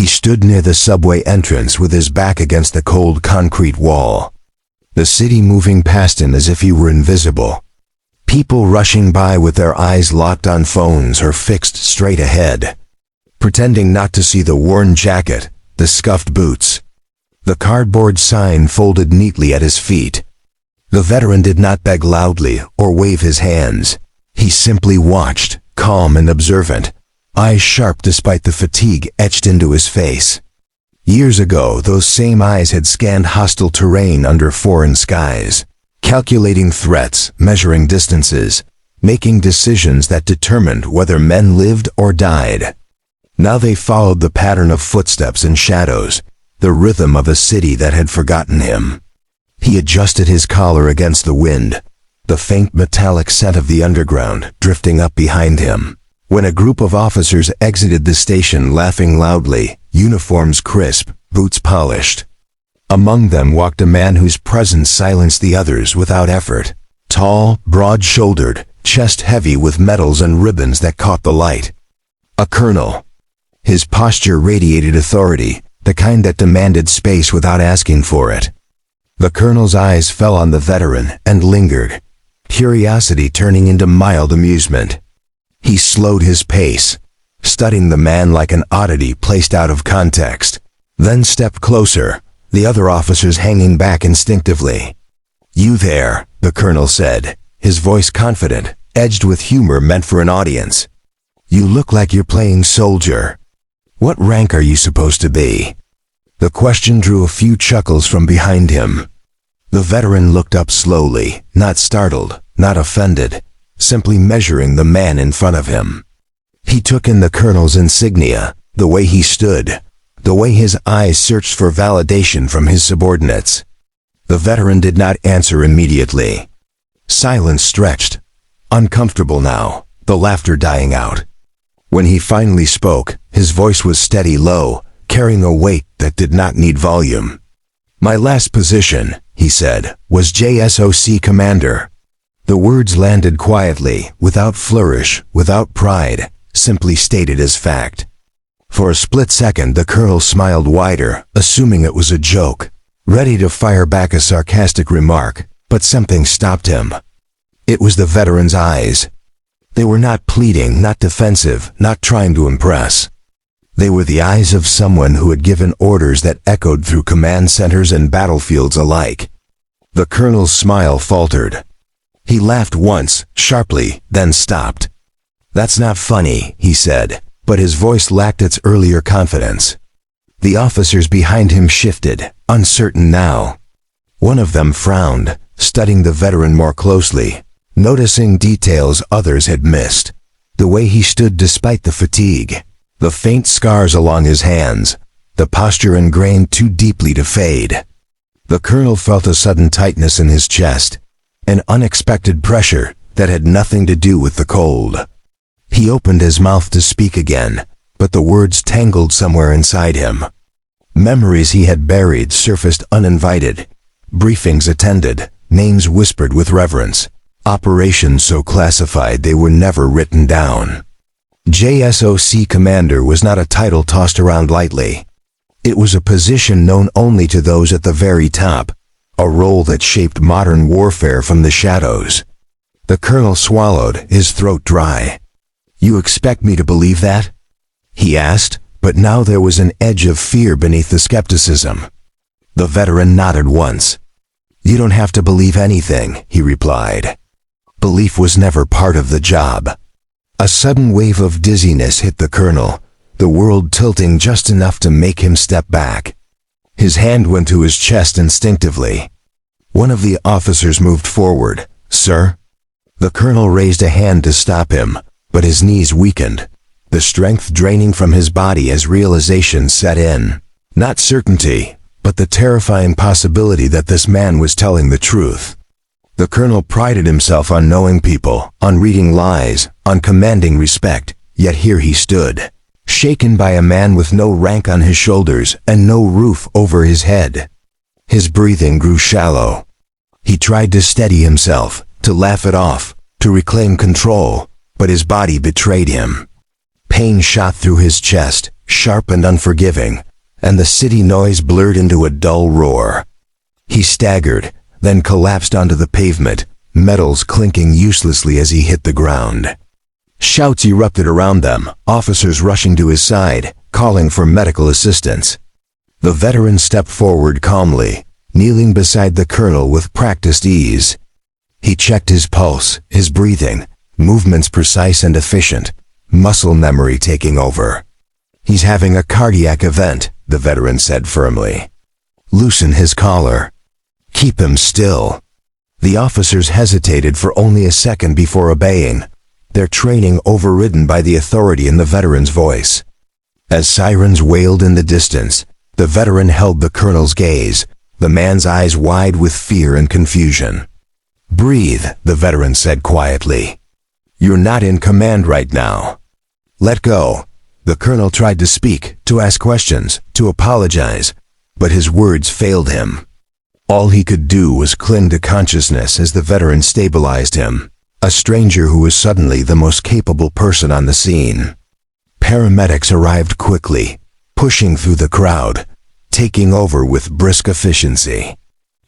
stood near the subway entrance with his back against the cold concrete wall. The city moving past him as if he were invisible. People rushing by with their eyes locked on phones or fixed straight ahead, pretending not to see the worn jacket, the scuffed boots, the cardboard sign folded neatly at his feet. The veteran did not beg loudly or wave his hands. He simply watched, calm and observant, eyes sharp despite the fatigue etched into his face. Years ago, those same eyes had scanned hostile terrain under foreign skies, calculating threats, measuring distances, making decisions that determined whether men lived or died. Now they followed the pattern of footsteps and shadows, the rhythm of a city that had forgotten him. He adjusted his collar against the wind, the faint metallic scent of the underground drifting up behind him, when a group of officers exited the station laughing loudly, uniforms crisp, boots polished. Among them walked a man whose presence silenced the others without effort. Tall, broad-shouldered, chest heavy with medals and ribbons that caught the light. A colonel. His posture radiated authority, the kind that demanded space without asking for it. The colonel's eyes fell on the veteran and lingered, curiosity turning into mild amusement. He slowed his pace, studying the man like an oddity placed out of context, then stepped closer, the other officers hanging back instinctively. "You there," the colonel said, his voice confident, edged with humor meant for an audience. "You look like you're playing soldier. What rank are you supposed to be?" The question drew a few chuckles from behind him. The veteran looked up slowly, not startled, not offended, simply measuring the man in front of him. He took in the colonel's insignia, the way he stood, the way his eyes searched for validation from his subordinates. The veteran did not answer immediately. Silence stretched, uncomfortable now, the laughter dying out. When he finally spoke, his voice was steady low, carrying a weight that did not need volume. "My last position," he said, "was JSOC Commander." The words landed quietly, without flourish, without pride, simply stated as fact. For a split second the colonel smiled wider, assuming it was a joke, ready to fire back a sarcastic remark, but something stopped him. It was the veteran's eyes. They were not pleading, not defensive, not trying to impress. They were the eyes of someone who had given orders that echoed through command centers and battlefields alike. The colonel's smile faltered. He laughed once, sharply, then stopped. "That's not funny," he said, but his voice lacked its earlier confidence. The officers behind him shifted, uncertain now. One of them frowned, studying the veteran more closely, noticing details others had missed. The way he stood despite the fatigue, the faint scars along his hands, the posture ingrained too deeply to fade. The colonel felt a sudden tightness in his chest, an unexpected pressure that had nothing to do with the cold. He opened his mouth to speak again, but the words tangled somewhere inside him. Memories he had buried surfaced uninvited, briefings attended, names whispered with reverence, operations so classified they were never written down. JSOC Commander was not a title tossed around lightly. It was a position known only to those at the very top, a role that shaped modern warfare from the shadows. The colonel swallowed, his throat dry. "You expect me to believe that?" he asked, but now there was an edge of fear beneath the skepticism. The veteran nodded once. "You don't have to believe anything," he replied. Belief was never part of the job. A sudden wave of dizziness hit the colonel, the world tilting just enough to make him step back. His hand went to his chest instinctively. One of the officers moved forward. "Sir?" The colonel raised a hand to stop him, but his knees weakened, the strength draining from his body as realization set in. Not certainty, but the terrifying possibility that this man was telling the truth. The colonel prided himself on knowing people, on reading lies, on commanding respect, yet here he stood, shaken by a man with no rank on his shoulders and no roof over his head. His breathing grew shallow. He tried to steady himself, to laugh it off, to reclaim control, but his body betrayed him. Pain shot through his chest, sharp and unforgiving, and the city noise blurred into a dull roar. He staggered, then collapsed onto the pavement, metals clinking uselessly as he hit the ground. Shouts erupted around them, officers rushing to his side, calling for medical assistance. The veteran stepped forward calmly, kneeling beside the colonel with practiced ease. He checked his pulse, his breathing, movements precise and efficient, muscle memory taking over. "He's having a cardiac event," the veteran said firmly. "Loosen his collar. Keep him still." The officers hesitated for only a second before obeying, their training overridden by the authority in the veteran's voice. As sirens wailed in the distance, the veteran held the colonel's gaze, the man's eyes wide with fear and confusion. "Breathe," the veteran said quietly. "You're not in command right now. Let go." The colonel tried to speak, to ask questions, to apologize, but his words failed him. All he could do was cling to consciousness as the veteran stabilized him, a stranger who was suddenly the most capable person on the scene. Paramedics arrived quickly, pushing through the crowd, taking over with brisk efficiency.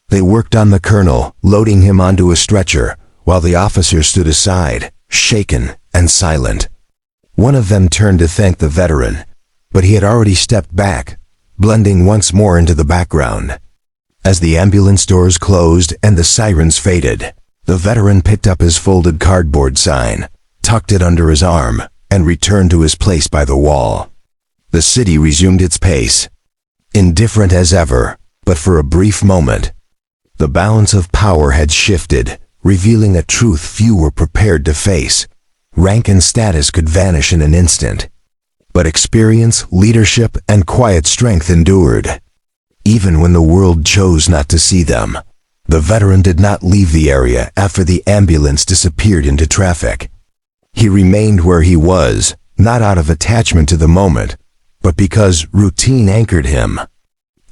They worked on the colonel, loading him onto a stretcher, while the officers stood aside, shaken and silent. One of them turned to thank the veteran, but he had already stepped back, blending once more into the background. As the ambulance doors closed and the sirens faded, the veteran picked up his folded cardboard sign, tucked it under his arm, and returned to his place by the wall. The city resumed its pace, indifferent as ever, but for a brief moment. The balance of power had shifted, revealing a truth few were prepared to face. Rank and status could vanish in an instant. But experience, leadership, and quiet strength endured. Even when the world chose not to see them, the veteran did not leave the area after the ambulance disappeared into traffic. He remained where he was, not out of attachment to the moment, but because routine anchored him.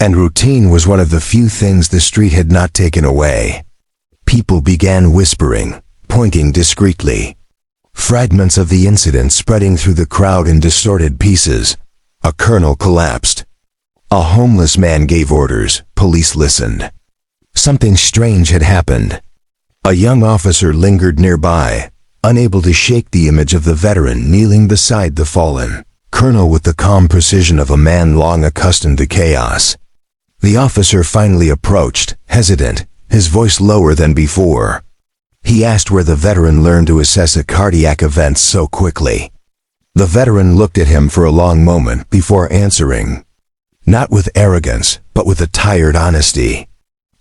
And routine was one of the few things the street had not taken away. People began whispering, pointing discreetly. Fragments of the incident spreading through the crowd in distorted pieces. A colonel collapsed. A homeless man gave orders. Police listened. Something strange had happened. A young officer lingered nearby, unable to shake the image of the veteran kneeling beside the fallen colonel with the calm precision of a man long accustomed to chaos. The officer finally approached, hesitant, his voice lower than before. He asked where the veteran learned to assess a cardiac event so quickly. The veteran looked at him for a long moment before answering, not with arrogance, but with a tired honesty,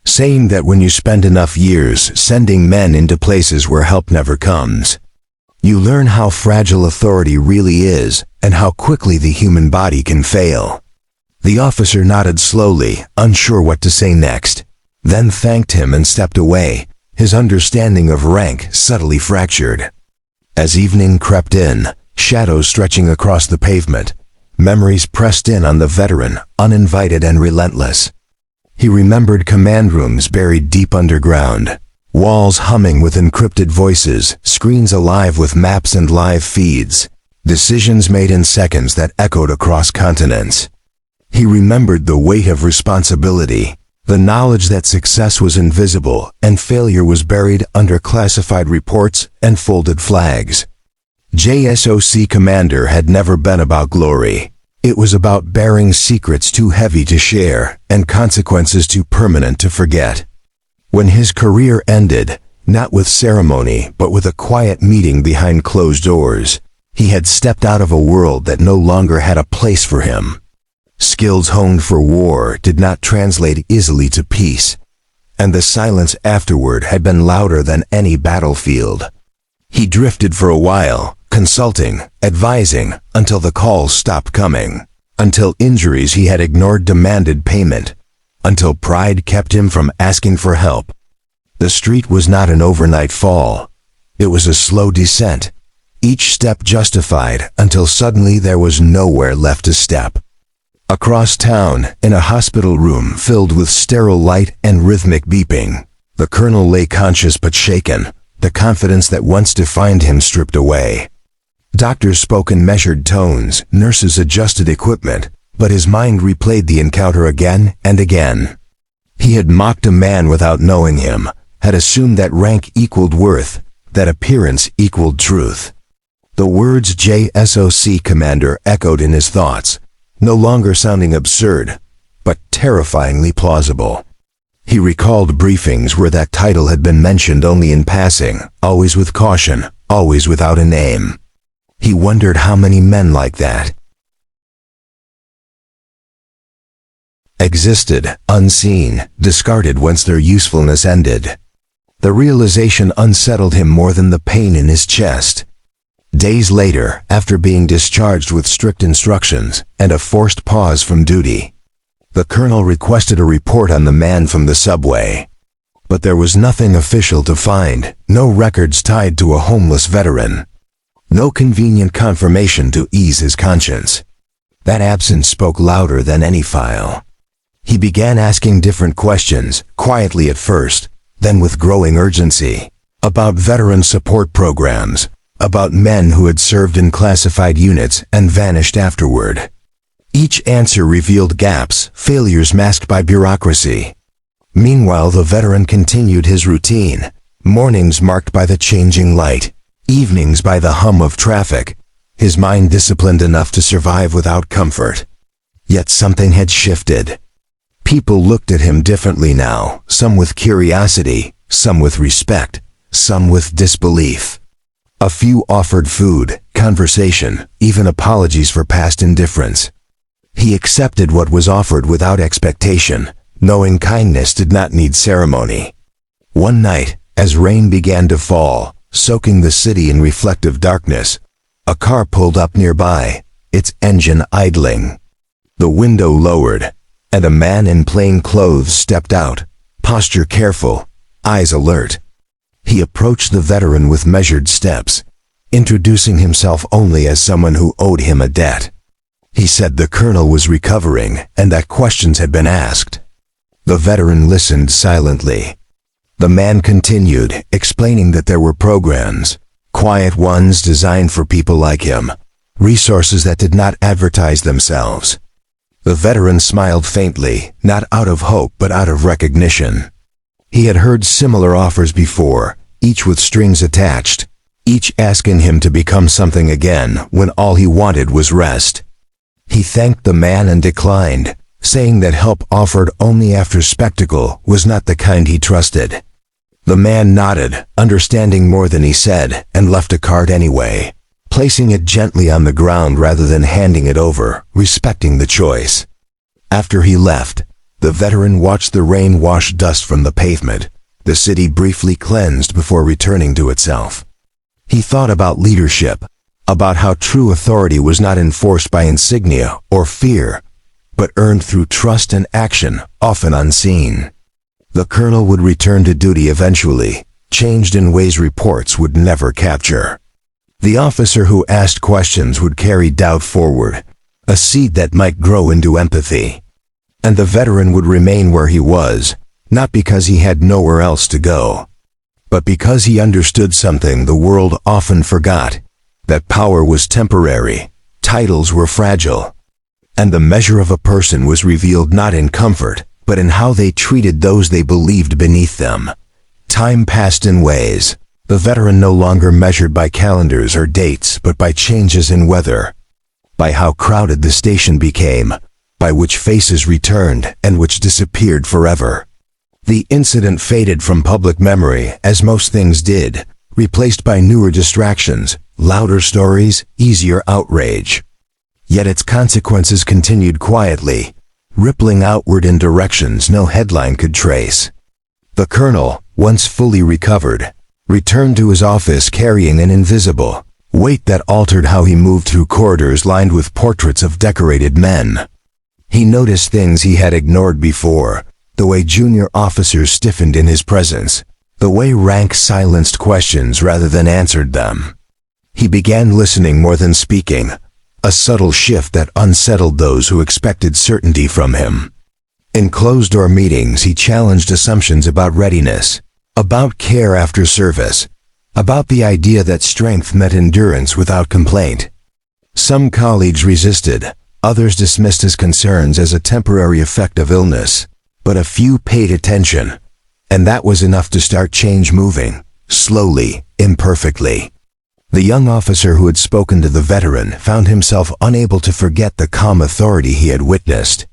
saying that when you spend enough years sending men into places where help never comes, you learn how fragile authority really is and how quickly the human body can fail. The officer nodded slowly, unsure what to say next, then thanked him and stepped away, his understanding of rank subtly fractured. As evening crept in, shadows stretching across the pavement, memories pressed in on the veteran, uninvited and relentless. He remembered command rooms buried deep underground, walls humming with encrypted voices, screens alive with maps and live feeds, decisions made in seconds that echoed across continents. He remembered the weight of responsibility, the knowledge that success was invisible and failure was buried under classified reports and folded flags. JSOC Commander had never been about glory. It was about bearing secrets too heavy to share and consequences too permanent to forget. When his career ended, not with ceremony but with a quiet meeting behind closed doors, he had stepped out of a world that no longer had a place for him. Skills honed for war did not translate easily to peace, and the silence afterward had been louder than any battlefield. He drifted for a while, consulting, advising, until the calls stopped coming, until injuries he had ignored demanded payment, until pride kept him from asking for help. The street was not an overnight fall. It was a slow descent, each step justified until suddenly there was nowhere left to step. Across town, in a hospital room filled with sterile light and rhythmic beeping, the colonel lay conscious but shaken, the confidence that once defined him stripped away. Doctors spoke in measured tones, nurses adjusted equipment, but his mind replayed the encounter again and again. He had mocked a man without knowing him, had assumed that rank equaled worth, that appearance equaled truth. The words JSOC Commander echoed in his thoughts, no longer sounding absurd, but terrifyingly plausible. He recalled briefings where that title had been mentioned only in passing, always with caution, always without a name. He wondered how many men like that existed, unseen, discarded once their usefulness ended. The realization unsettled him more than the pain in his chest. Days later, after being discharged with strict instructions and a forced pause from duty, the colonel requested a report on the man from the subway. But there was nothing official to find, no records tied to a homeless veteran. No convenient confirmation to ease his conscience. That absence spoke louder than any file. He began asking different questions, quietly at first, then with growing urgency, about veteran support programs, about men who had served in classified units and vanished afterward. Each answer revealed gaps, failures masked by bureaucracy. Meanwhile, the veteran continued his routine, mornings marked by the changing light, evenings by the hum of traffic, his mind disciplined enough to survive without comfort. Yet something had shifted. People looked at him differently now, some with curiosity, some with respect, some with disbelief. A few offered food, conversation, even apologies for past indifference. He accepted what was offered without expectation, knowing kindness did not need ceremony. One night, as rain began to fall, soaking the city in reflective darkness, a car pulled up nearby, its engine idling. The window lowered, and a man in plain clothes stepped out, posture careful, eyes alert. He approached the veteran with measured steps, introducing himself only as someone who owed him a debt. He said the colonel was recovering and that questions had been asked. The veteran listened silently. The man continued, explaining that there were programs, quiet ones designed for people like him, resources that did not advertise themselves. The veteran smiled faintly, not out of hope but out of recognition. He had heard similar offers before, each with strings attached, each asking him to become something again when all he wanted was rest. He thanked the man and declined, saying that help offered only after spectacle was not the kind he trusted. The man nodded, understanding more than he said, and left a card anyway, placing it gently on the ground rather than handing it over, respecting the choice. After he left, the veteran watched the rain wash dust from the pavement, the city briefly cleansed before returning to itself. He thought about leadership, about how true authority was not enforced by insignia or fear, but earned through trust and action, often unseen. The colonel would return to duty eventually, changed in ways reports would never capture. The officer who asked questions would carry doubt forward, a seed that might grow into empathy. And the veteran would remain where he was, not because he had nowhere else to go, but because he understood something the world often forgot, that power was temporary, titles were fragile, and the measure of a person was revealed not in comfort, but in how they treated those they believed beneath them. Time passed in ways, the veteran no longer measured by calendars or dates but by changes in weather, by how crowded the station became, by which faces returned and which disappeared forever. The incident faded from public memory, as most things did, replaced by newer distractions, louder stories, easier outrage. Yet its consequences continued quietly, rippling outward in directions no headline could trace. The colonel, once fully recovered, returned to his office carrying an invisible weight that altered how he moved through corridors lined with portraits of decorated men. He noticed things he had ignored before, the way junior officers stiffened in his presence, the way rank silenced questions rather than answered them. He began listening more than speaking, a subtle shift that unsettled those who expected certainty from him. In closed-door meetings he challenged assumptions about readiness, about care after service, about the idea that strength meant endurance without complaint. Some colleagues resisted, others dismissed his concerns as a temporary effect of illness, but a few paid attention, and that was enough to start change moving, slowly, imperfectly. The young officer who had spoken to the veteran found himself unable to forget the calm authority he had witnessed.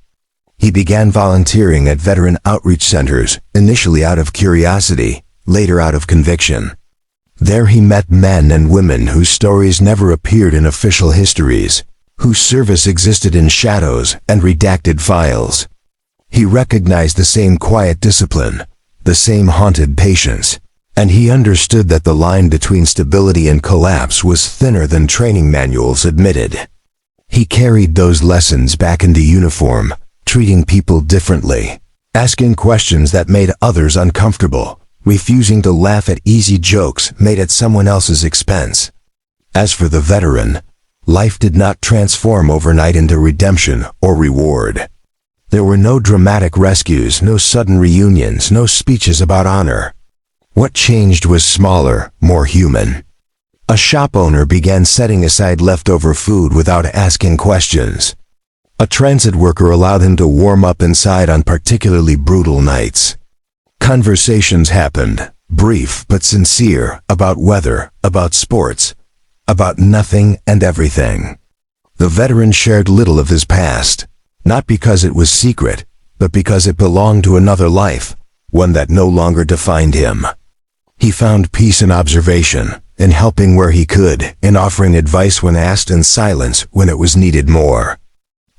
He began volunteering at veteran outreach centers, initially out of curiosity, later out of conviction. There he met men and women whose stories never appeared in official histories, whose service existed in shadows and redacted files. He recognized the same quiet discipline, the same haunted patience, and he understood that the line between stability and collapse was thinner than training manuals admitted. He carried those lessons back into uniform, treating people differently, asking questions that made others uncomfortable, refusing to laugh at easy jokes made at someone else's expense. As for the veteran, life did not transform overnight into redemption or reward. There were no dramatic rescues, no sudden reunions, no speeches about honor. What changed was smaller, more human. A shop owner began setting aside leftover food without asking questions. A transit worker allowed him to warm up inside on particularly brutal nights. Conversations happened, brief but sincere, about weather, about sports, about nothing and everything. The veteran shared little of his past, not because it was secret, but because it belonged to another life, one that no longer defined him. He found peace in observation, in helping where he could, in offering advice when asked and silence when it was needed more.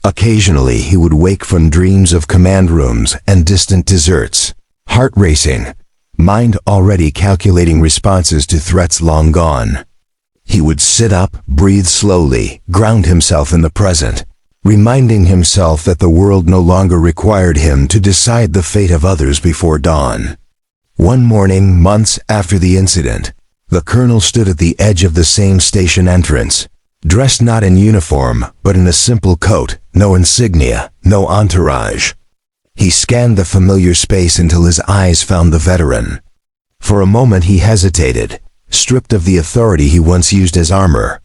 Occasionally he would wake from dreams of command rooms and distant desserts, heart racing, mind already calculating responses to threats long gone. He would sit up, breathe slowly, ground himself in the present, reminding himself that the world no longer required him to decide the fate of others before dawn. One morning, months after the incident, the colonel stood at the edge of the same station entrance, dressed not in uniform, but in a simple coat, no insignia, no entourage. He scanned the familiar space until his eyes found the veteran. For a moment he hesitated, stripped of the authority he once used as armor.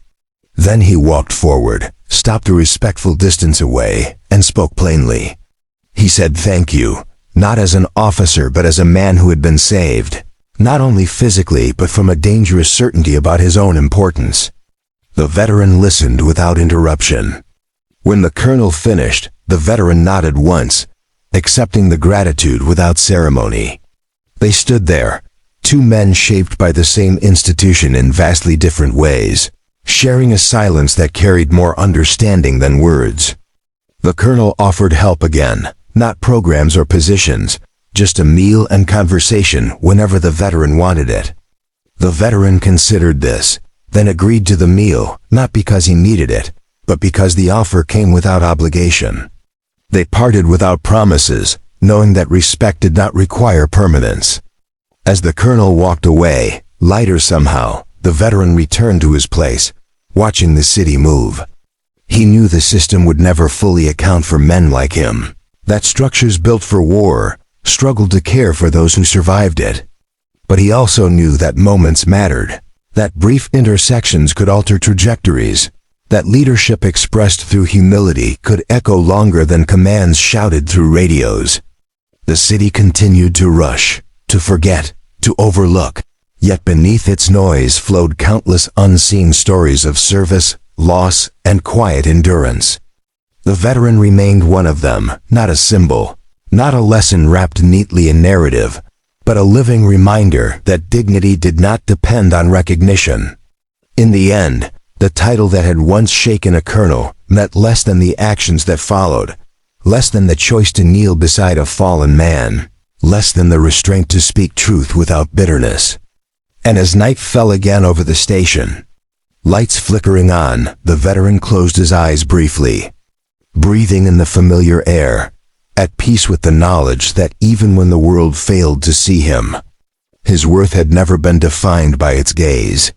Then he walked forward, stopped a respectful distance away, and spoke plainly. He said thank you, not as an officer but as a man who had been saved, not only physically but from a dangerous certainty about his own importance. The veteran listened without interruption. When the colonel finished, the veteran nodded once, accepting the gratitude without ceremony. They stood there, two men shaped by the same institution in vastly different ways, sharing a silence that carried more understanding than words. The colonel offered help again, not programs or positions, just a meal and conversation whenever the veteran wanted it. The veteran considered this, then agreed to the meal, not because he needed it, but because the offer came without obligation. They parted without promises, knowing that respect did not require permanence. As the colonel walked away, lighter somehow, the veteran returned to his place, watching the city move. He knew the system would never fully account for men like him, that structures built for war struggled to care for those who survived it. But he also knew that moments mattered, that brief intersections could alter trajectories, that leadership expressed through humility could echo longer than commands shouted through radios. The city continued to rush, to forget, to overlook, yet beneath its noise flowed countless unseen stories of service, loss, and quiet endurance. The veteran remained one of them, not a symbol, not a lesson wrapped neatly in narrative, but a living reminder that dignity did not depend on recognition. In the end, the title that had once shaken a colonel meant less than the actions that followed, less than the choice to kneel beside a fallen man, less than the restraint to speak truth without bitterness. And as night fell again over the station, lights flickering on, the veteran closed his eyes briefly, breathing in the familiar air, at peace with the knowledge that even when the world failed to see him, his worth had never been defined by its gaze.